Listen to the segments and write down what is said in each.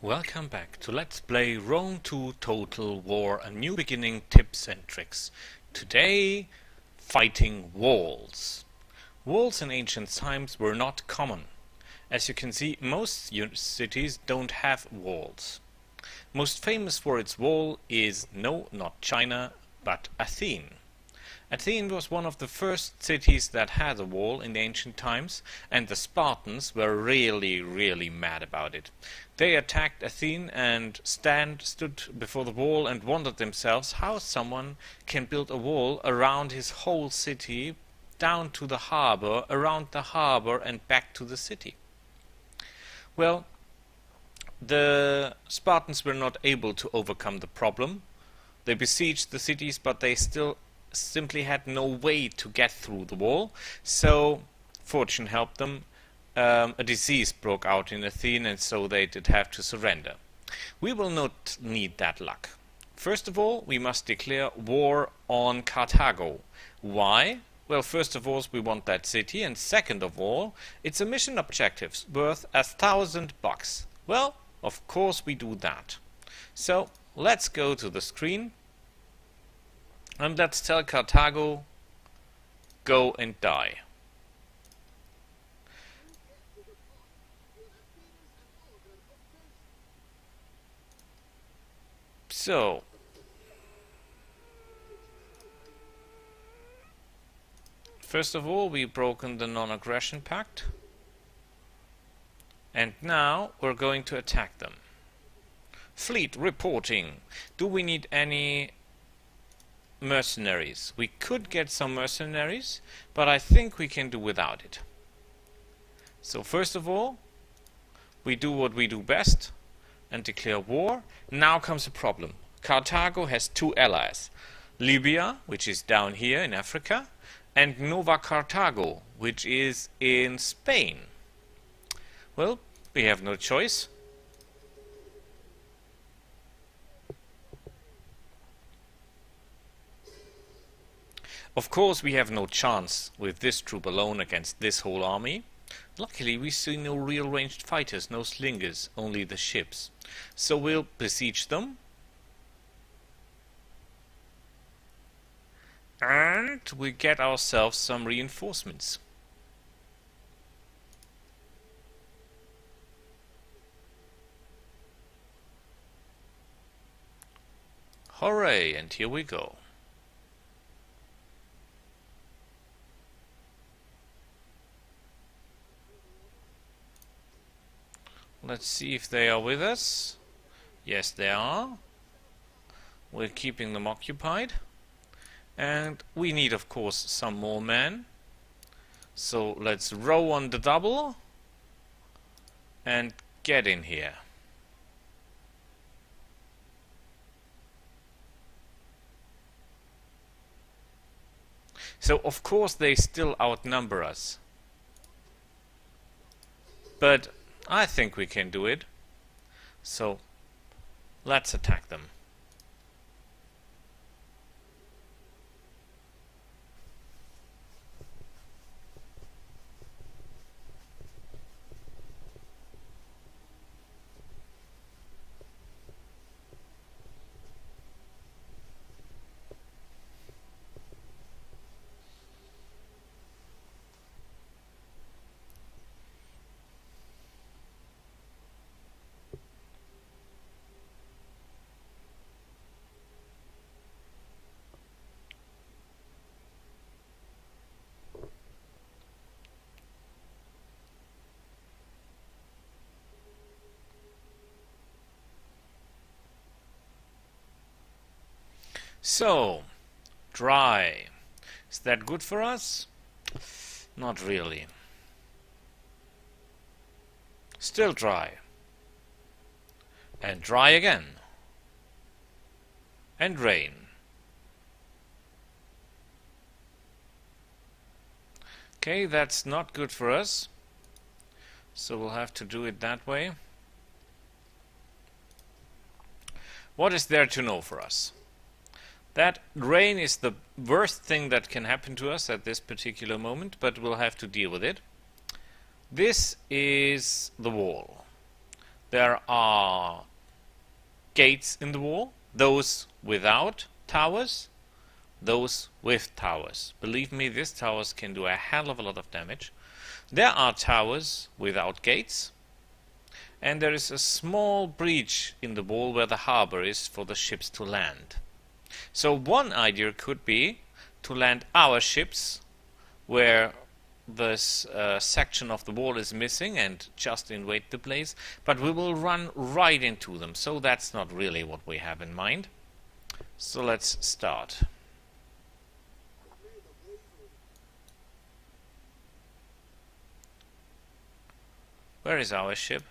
Welcome back to Let's Play Rome 2 Total War, a new beginning tips and tricks. Today, fighting walls. Walls in ancient times were not common. As you can see, most cities don't have walls. Most famous for its wall is, no, not China, but Athens. Athens was one of the first cities that had a wall in the ancient times, and the Spartans were really mad about it. They attacked Athens and stood before the wall and wondered themselves how someone can build a wall around his whole city, down to the harbor, around the harbor and back to the city. Well, the Spartans were not able to overcome the problem. They besieged the cities, but they still simply had no way to get through the wall, so fortune helped them. A disease broke out in Athens, and so they did have to surrender. We will not need that luck. First of all, we must declare war on Carthago. Why? Well, first of all, we want that city, and second of all, it's a mission objective worth $1,000. Well, of course we do that. So let's go to the screen and let's tell Carthago, go and die. So, first of all, we've broken the non-aggression pact, and now we're going to attack them. Fleet reporting. Do we need any mercenaries? We could get some mercenaries, but I think we can do without it. So first of all, we do what we do best and declare war. Now comes a problem. Carthago has two allies, Libya, which is down here in Africa, and Nova Carthago, which is in Spain. Well, we have no choice. Of course, we have no chance with this troop alone against this whole army. Luckily, we see no real ranged fighters, no slingers, only the ships. So we'll besiege them. And we get ourselves some reinforcements. Hooray, and here we go. Let's see if they are with us. Yes, they are. We're keeping them occupied. And we need, of course, some more men. So let's row on the double and get in here. So, of course, they still outnumber us. But I think we can do it. So, let's attack them. So, dry. Is that good for us? Not really. Still dry. And dry again. And rain. Okay, that's not good for us. So we'll have to do it that way. What is there to know for us? That rain is the worst thing that can happen to us at this particular moment, but we'll have to deal with it. This is the wall. There are gates in the wall, those without towers, those with towers. Believe me, these towers can do a hell of a lot of damage. There are towers without gates, and there is a small breach in the wall where the harbor is for the ships to land. So one idea could be to land our ships where this section of the wall is missing and just invade the place, but we will run right into them, so that's not really what we have in mind. So let's start. Where is our ship?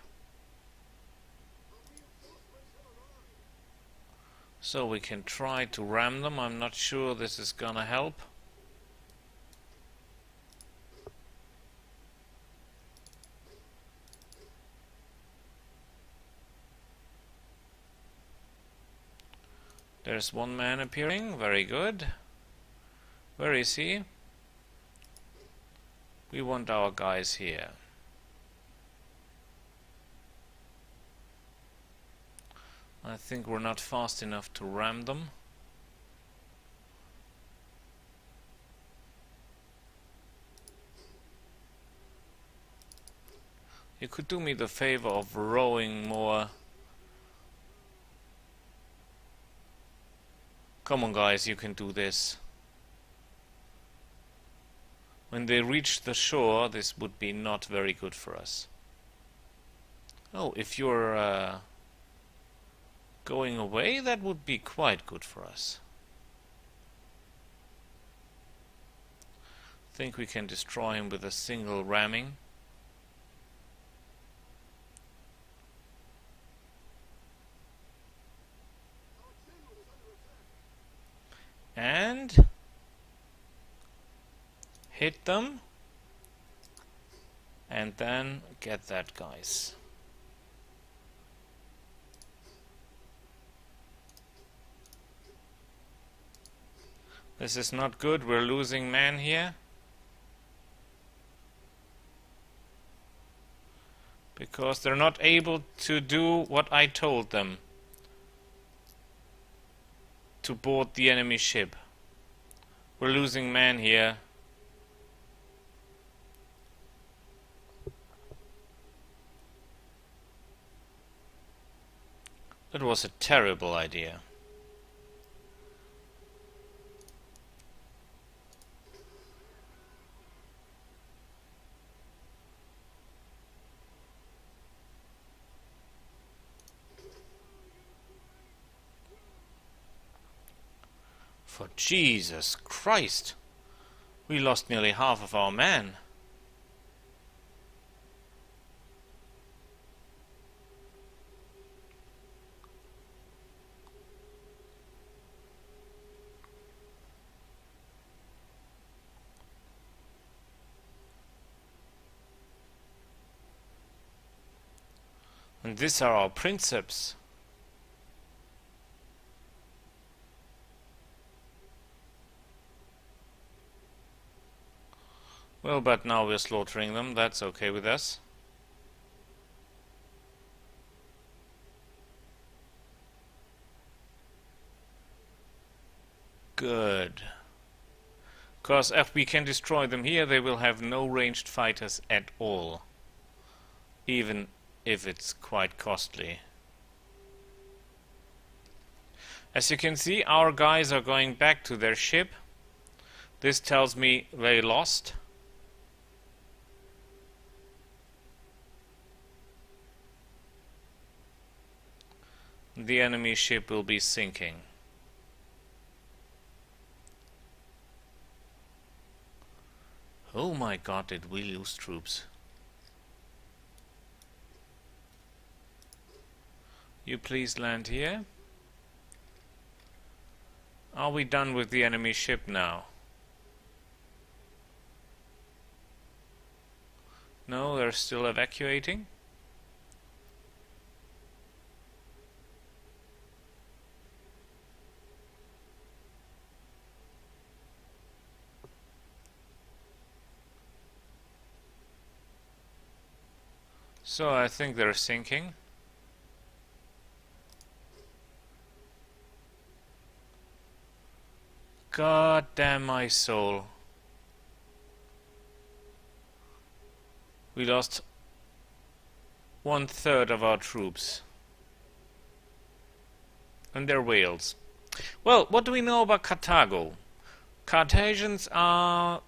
So we can try to ram them. I'm not sure this is gonna help. There's one man appearing. Very good. Where is he? We want our guys here. I think we're not fast enough to ram them. You could do me the favor of rowing more. Come on guys, you can do this. When they reach the shore, this would be not very good for us. Oh, if you're going away, that would be quite good for us. I think we can destroy him with a single ramming. And hit them, and then get that, guys. This is not good. We're losing men here because they're not able to do what I told them, to board the enemy ship. We're losing men here. That was a terrible idea. For Jesus Christ, we lost nearly half of our men. And these are our princeps. Well, but now we're slaughtering them. That's okay with us. Good. Because if we can destroy them here, they will have no ranged fighters at all. Even if it's quite costly. As you can see, our guys are going back to their ship. This tells me they lost. The enemy ship will be sinking. Oh my god, did we lose troops. You please land here. Are we done with the enemy ship now? No, they're still evacuating. So I think they're sinking. God damn my soul. We lost 1/3 of our troops. And they're whales. Well, what do we know about Carthago? Carthagins are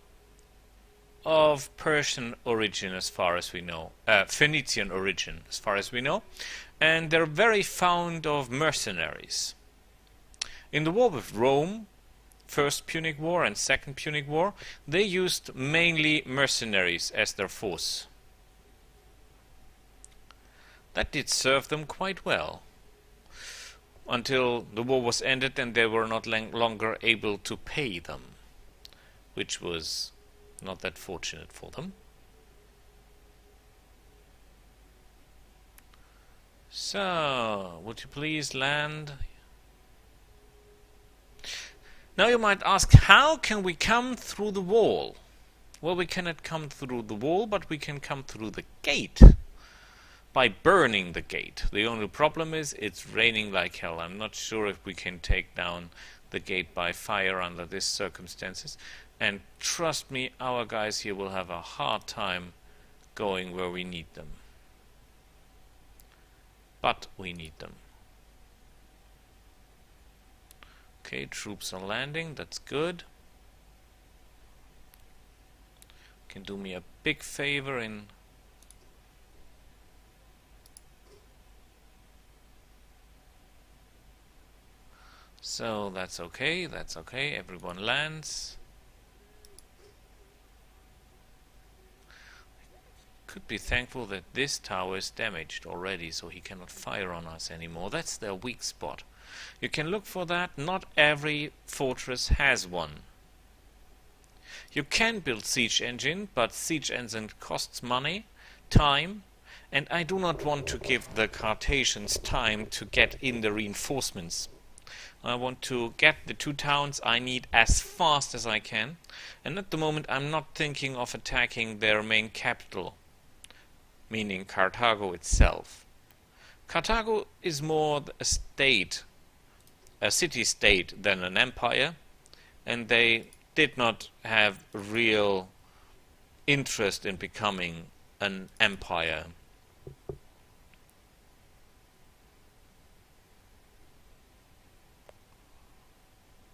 of Persian origin as far as we know. Phoenician origin as far as we know. And they're very fond of mercenaries. In the war with Rome, First Punic War and Second Punic War, they used mainly mercenaries as their force. That did serve them quite well, until the war was ended and they were not longer able to pay them, which was not that fortunate for them. So, would you please land? Now you might ask, how can we come through the wall? Well, we cannot come through the wall, but we can come through the gate by burning the gate. The only problem is it's raining like hell. I'm not sure if we can take down the gate by fire under these circumstances. And trust me, our guys here will have a hard time going where we need them. But we need them. Okay, troops are landing, that's good. Can do me a big favor in so that's okay, everyone lands. Could be thankful that this tower is damaged already, so he cannot fire on us anymore. That's their weak spot. You can look for that. Not every fortress has one. You can build siege engine, but siege engine costs money, time, and I do not want to give the Carthaginians time to get in the reinforcements. I want to get the 2 towns I need as fast as I can, and at the moment I'm not thinking of attacking their main capital, meaning Carthago itself. Carthago is more a state, a city-state, than an empire, and they did not have real interest in becoming an empire.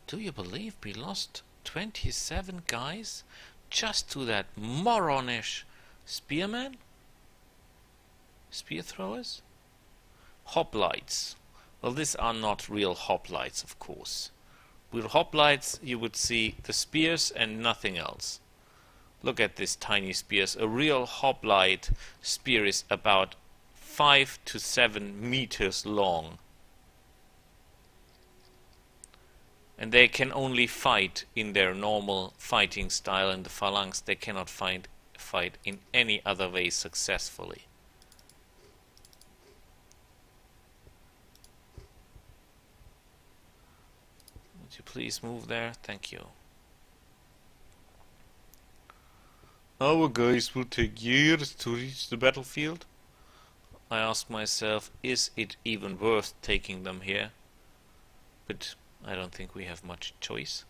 Do you believe we lost 27 guys just to that moronish spearman? Spear throwers? Hoplites. Well, these are not real hoplites, of course. With hoplites, you would see the spears and nothing else. Look at these tiny spears. A real hoplite spear is about 5 to 7 meters long. And they can only fight in their normal fighting style in the phalanx. They cannot fight in any other way successfully. Would you please move there? Thank you. Our guys will take years to reach the battlefield. I ask myself, is it even worth taking them here? But I don't think we have much choice.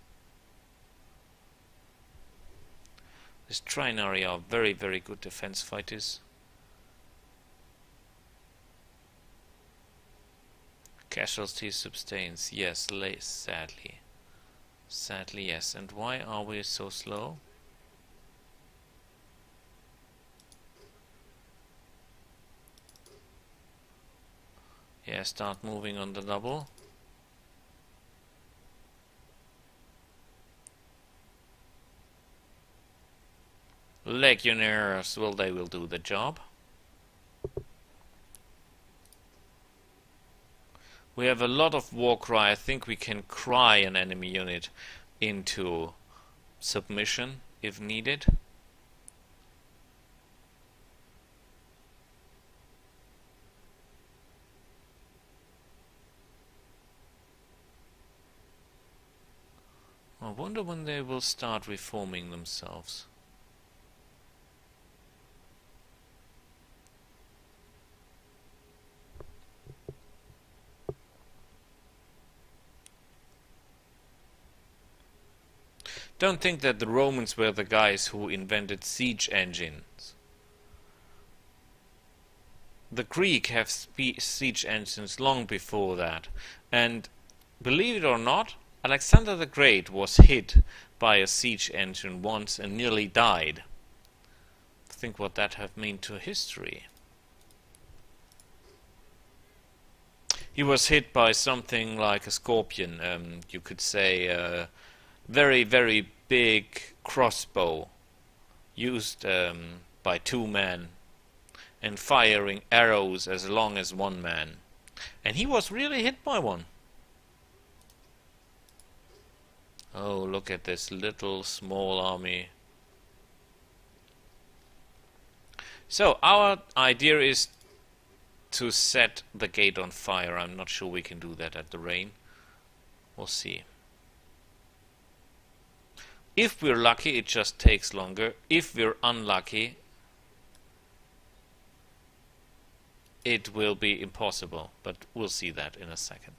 These Trinari are very, very good defense fighters. Casualties sustains, yes, sadly. Sadly, yes. And why are we so slow? Yeah, start moving on the double. Legionnaires, well, they will do the job. We have a lot of war cry. I think we can cry an enemy unit into submission if needed. I wonder when they will start reforming themselves. Don't think that the Romans were the guys who invented siege engines. The Greek have siege engines long before that. And believe it or not, Alexander the Great was hit by a siege engine once and nearly died. Think what that have meant to history. He was hit by something like a scorpion, you could say a very, very big crossbow used by two men and firing arrows as long as one man. And he was really hit by one. Oh, look at this little small army. So our idea is to set the gate on fire. I'm not sure we can do that at the rain. We'll see. If we're lucky, it just takes longer. If we're unlucky, it will be impossible. But we'll see that in a second.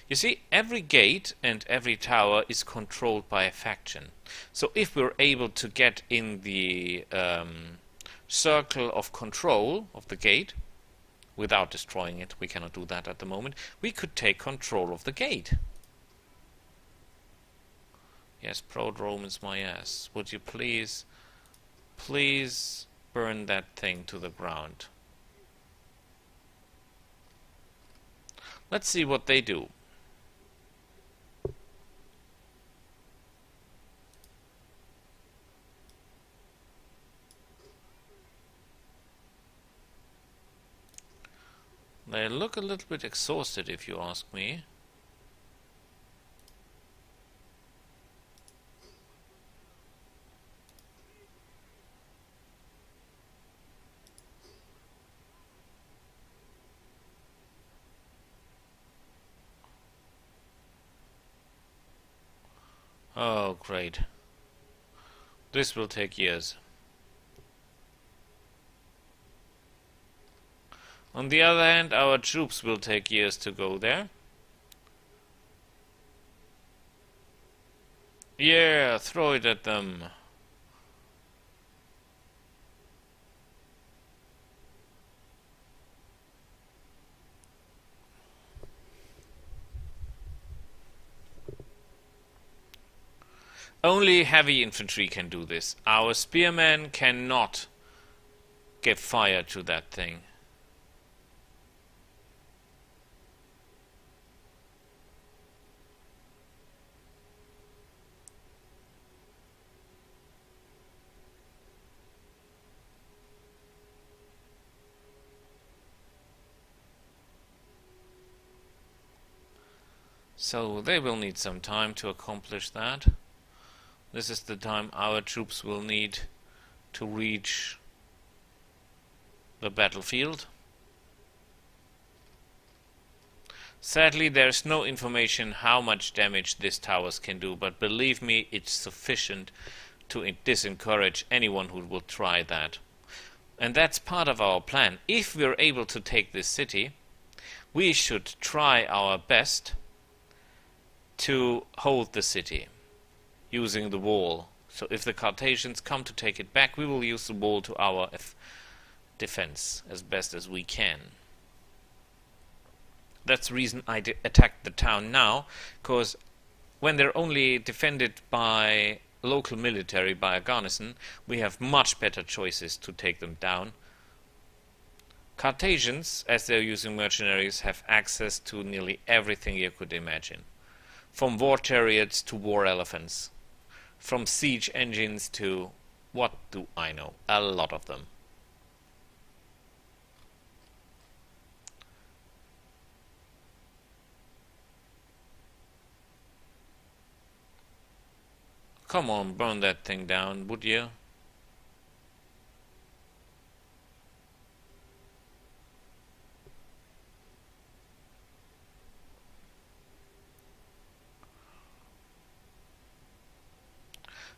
You see, every gate and every tower is controlled by a faction. So if we're able to get in the circle of control of the gate without destroying it, we cannot do that at the moment, we could take control of the gate. Yes, Prodrome my ass. Would you please burn that thing to the ground? Let's see what they do. They look a little bit exhausted, if you ask me. Oh, great. This will take years. On the other hand, our troops will take years to go there. Yeah, throw it at them. Only heavy infantry can do this. Our spearmen cannot give fire to that thing. So they will need some time to accomplish that. This is the time our troops will need to reach the battlefield. Sadly, there's no information how much damage these towers can do, but believe me, it's sufficient to disencourage anyone who will try that. And that's part of our plan. If we're able to take this city, we should try our best to hold the city using the wall. So if the Carthaginians come to take it back, we will use the wall to our defense as best as we can. That's the reason I attacked the town now, because when they're only defended by local military, by a garrison, we have much better choices to take them down. Carthaginians, as they're using mercenaries, have access to nearly everything you could imagine. From war chariots to war elephants. From siege engines to, what do I know, a lot of them. Come on, burn that thing down, would you?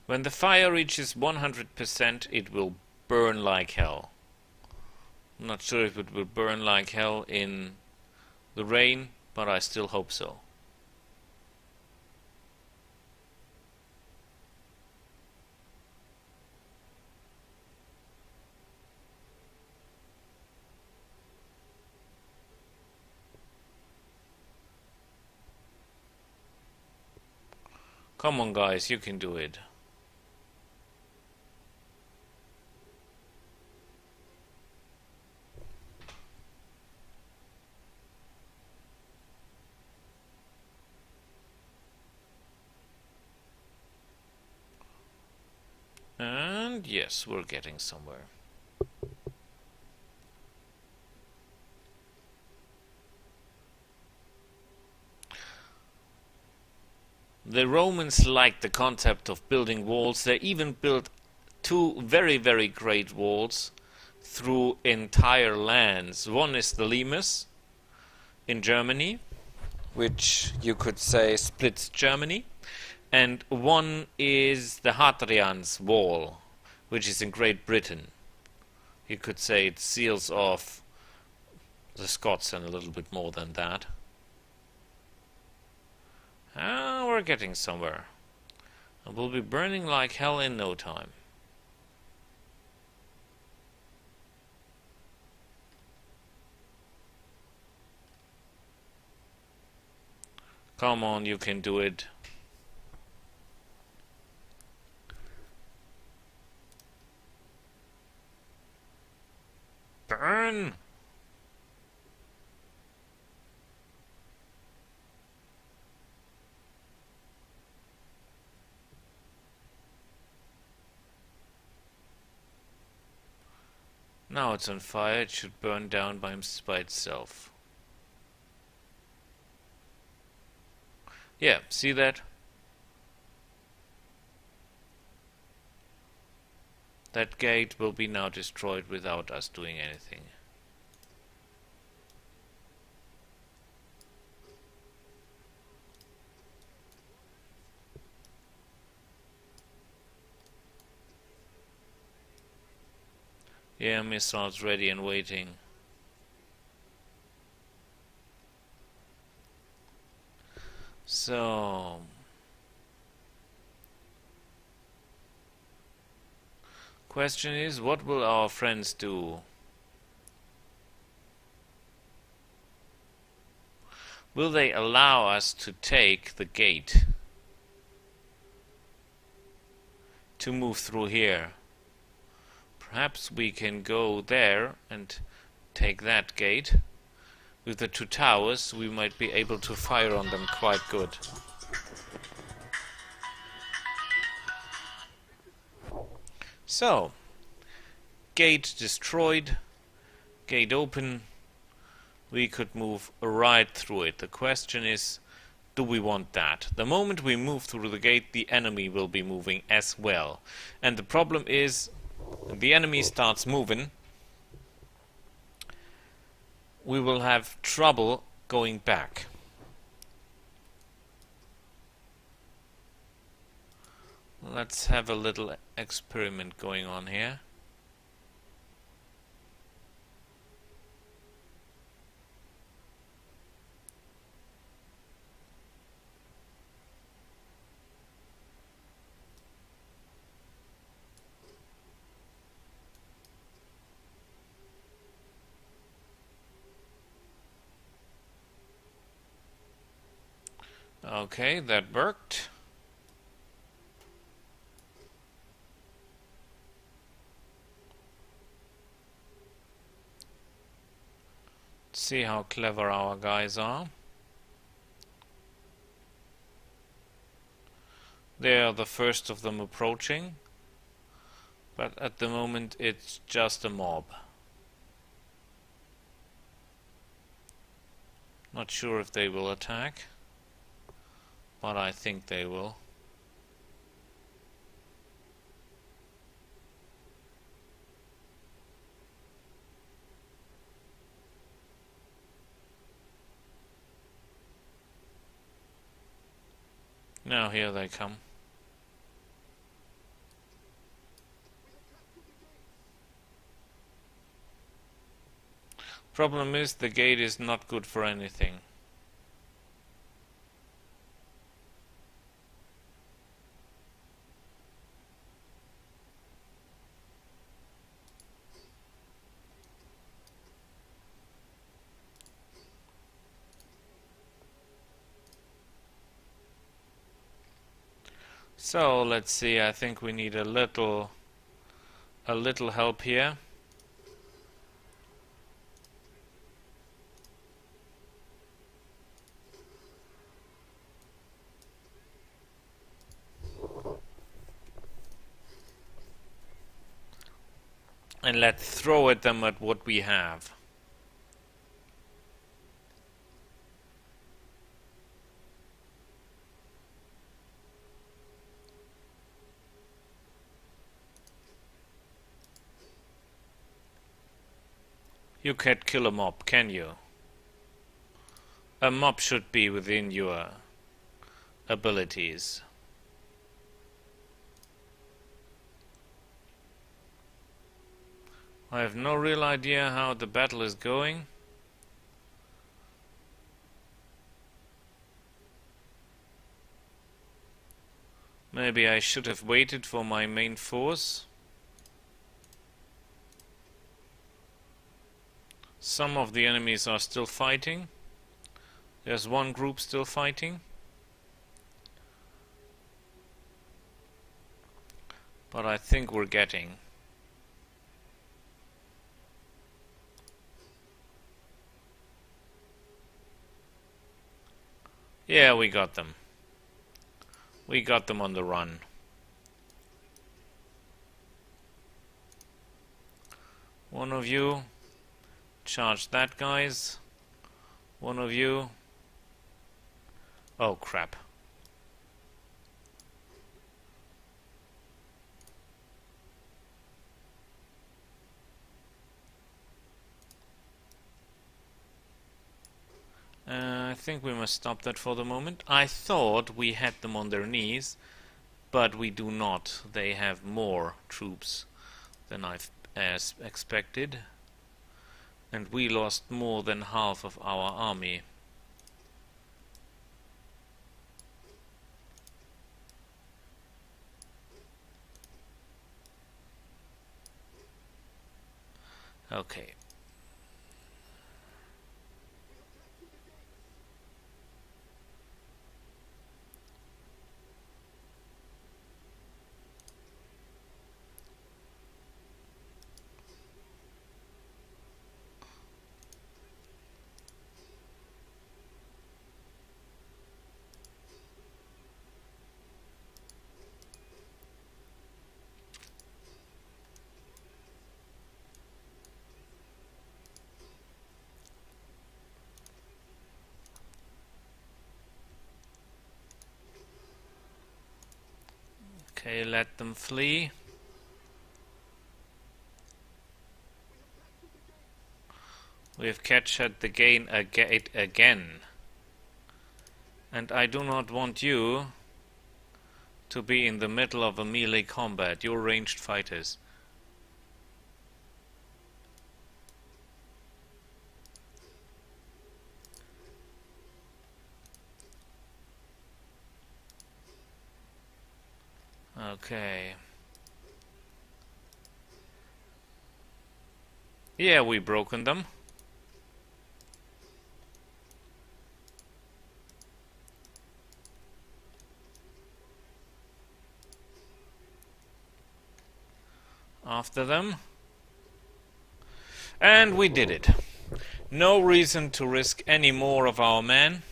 When the fire reaches 100%, it will burn like hell. I'm not sure if it will burn like hell in the rain, but I still hope so. Come on, guys, you can do it. And yes, we're getting somewhere. The Romans liked the concept of building walls. They even built two very, very great walls through entire lands. One is the Limes in Germany, which you could say splits Germany. And one is the Hadrian's Wall, which is in Great Britain. You could say it seals off the Scots and a little bit more than that. Ah, we're getting somewhere. And we'll be burning like hell in no time. Come on, you can do it. Burn! Now it's on fire. It should burn down by itself. Yeah, see that? That gate will be now destroyed without us doing anything. Yeah, missiles ready and waiting. So... question is, what will our friends do? Will they allow us to take the gate? To move through here? Perhaps we can go there and take that gate. With the two towers, we might be able to fire on them quite good. So, gate destroyed, gate open. We could move right through it. The question is, do we want that? The moment we move through the gate, the enemy will be moving as well. And the problem is, if the enemy starts moving, we will have trouble going back. Let's have a little experiment going on here. Okay, that worked. See how clever our guys are. They are the first of them approaching, but at the moment it's just a mob. Not sure if they will attack, but I think they will. Now here they come. Problem is, the gate is not good for anything. So let's see, I think we need a little help here. And let's throw at them at what we have. You can't kill a mob, can you? A mob should be within your abilities. I have no real idea how the battle is going. Maybe I should have waited for my main force. Some of the enemies are still fighting. There's one group still fighting. But I think we're getting. Yeah, we got them. We got them on the run. One of you charge that, guys. One of you. Oh crap. I think we must stop that for the moment. I thought we had them on their knees, but we do not. They have more troops than I've expected. And we lost more than half of our army. Okay. Okay, let them flee. We've captured the gate again. And I do not want you to be in the middle of a melee combat. You're ranged fighters. Okay. Yeah, we've broken them. After them. And we did it. No reason to risk any more of our men.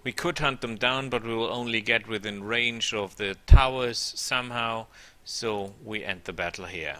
We could hunt them down, but we will only get within range of the towers somehow, so we end the battle here.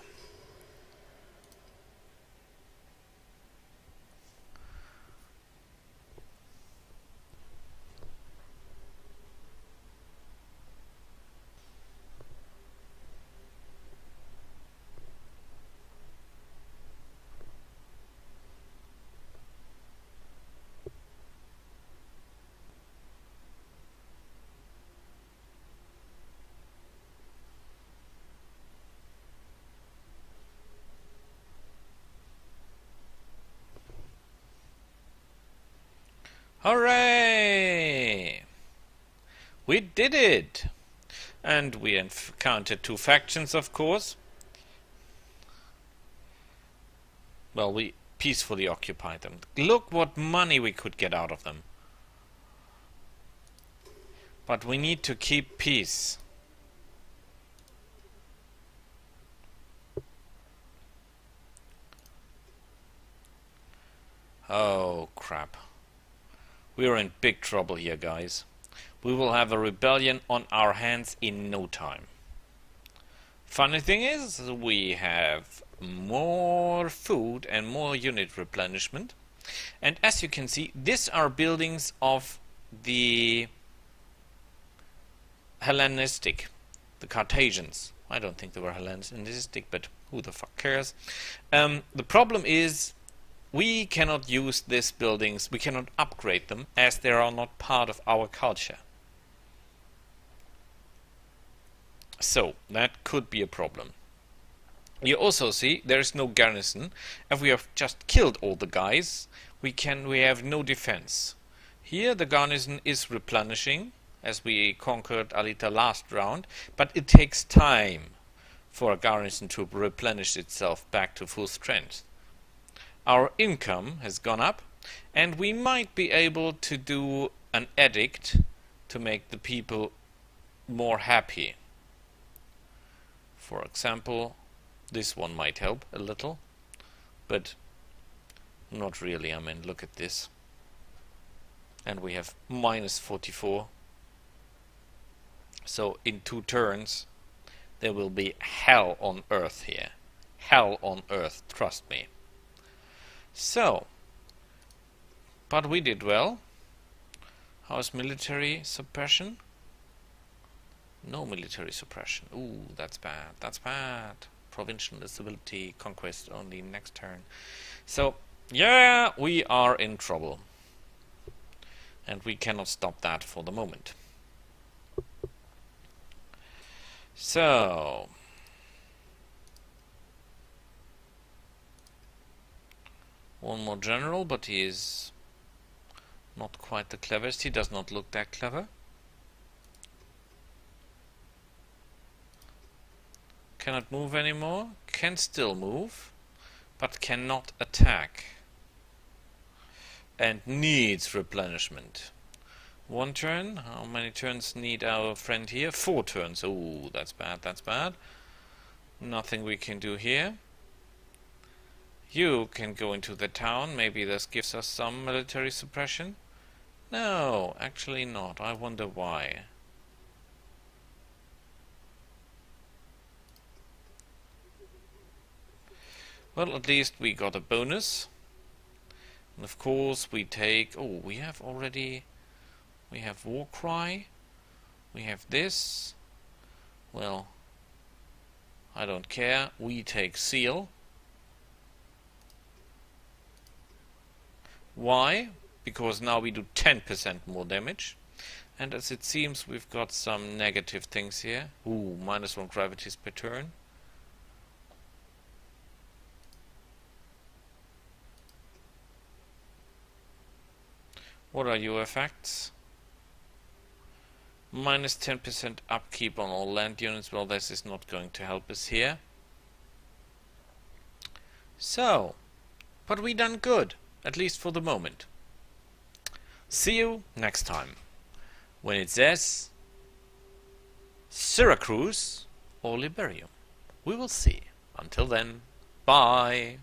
Hooray! We did it! And we encountered two factions, of course. Well, we peacefully occupied them. Look what money we could get out of them. But we need to keep peace. Oh, crap. We're in big trouble here, guys. We will have a rebellion on our hands in no time. Funny thing is, we have more food and more unit replenishment. And as you can see, these are buildings of the Hellenistic, the Carthagins. I don't think they were Hellenistic, but who the fuck cares? The problem is we cannot use these buildings, we cannot upgrade them, as they are not part of our culture. So, that could be a problem. You also see there is no garrison. If we have just killed all the guys, we have no defense. Here the garrison is replenishing, as we conquered Alita last round, but it takes time for a garrison to replenish itself back to full strength. Our income has gone up, and we might be able to do an edict to make the people more happy. For example, this one might help a little, but not really. I mean, look at this. And we have minus 44. So in 2 turns, there will be hell on earth here. Hell on earth, trust me. So, but we did well. How's military suppression? No military suppression. Ooh, that's bad. That's bad. Provincial instability, conquest only next turn. So, yeah, we are in trouble. And we cannot stop that for the moment. So, one more general, but he is not quite the cleverest. He does not look that clever. Cannot move anymore. Can still move, but cannot attack. And needs replenishment. 1 turn. How many turns need our friend here? 4 turns. Oh, that's bad. That's bad. Nothing we can do here. You can go into the town. Maybe this gives us some military suppression. No, actually not. I wonder why. Well, at least we got a bonus. And of course we take... Oh, we have already... We have War Cry. We have this. Well, I don't care. We take Seal. Why? Because now we do 10% more damage. And as it seems, we've got some negative things here. Ooh, -1 gravities per turn. What are your effects? Minus 10% upkeep on all land units. Well, this is not going to help us here. So, but we done good, at least for the moment. See you next time, when it says Syracuse or Liberium. We will see. Until then, bye.